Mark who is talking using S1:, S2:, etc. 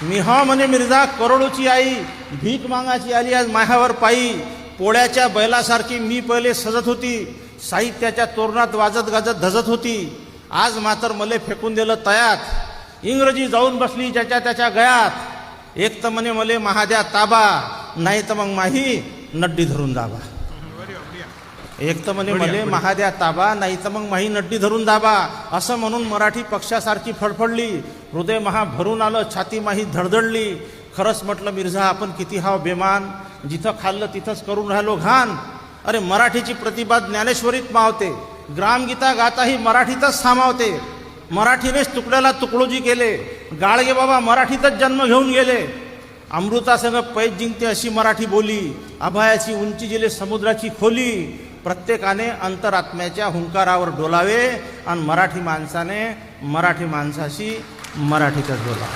S1: मी हा म्हणे मिर्झा करोडोची आई, भीक मागाची आली आज माह्यावर पायी. पोळ्याच्या बैलासारखी मी पहिले सजत होती, साहित्याच्या तोरणात वाजत गाजत धजत होती. आज मात्र मले फेकून दिलं तयात, इंग्रजी जाऊन बसली ज्याच्या त्याच्या गयात. एक तर म्हणे मले महाद्या ताबा, नाही तर मग माही नड्डी धरून दाबा. एक तर म्हणे मले महाद्या ताबा, नाही तर मग माही नड्डी धरून दाबा. असं म्हणून मराठी पक्षासारखी फडफडली, हृदय महा भरून आलं, छाती माही धडधडली. खरंच म्हटलं मिर्झा आपण किती हाव बेमान, जिथं खाल्लं तिथंच करून राहिलो घाण. अरे मराठीची प्रतिभा ज्ञानेश्वरीत मावते, ग्रामगीता गाताही मराठीतच सामावते. मराठीनेच तुकड्याला तुकडोजी केले, गाडगे बाबा मराठीतच जन्म घेऊन गेले. अमृतासंग पैज जिंकते अशी मराठी बोली, अभयाची उंची जिले समुद्राची खोली. प्रत्येकाने अंतरात्म्याच्या हुंकारावर डोलावे आणि मराठी माणसाने मराठी माणसाशी मराठीतच बोलावे.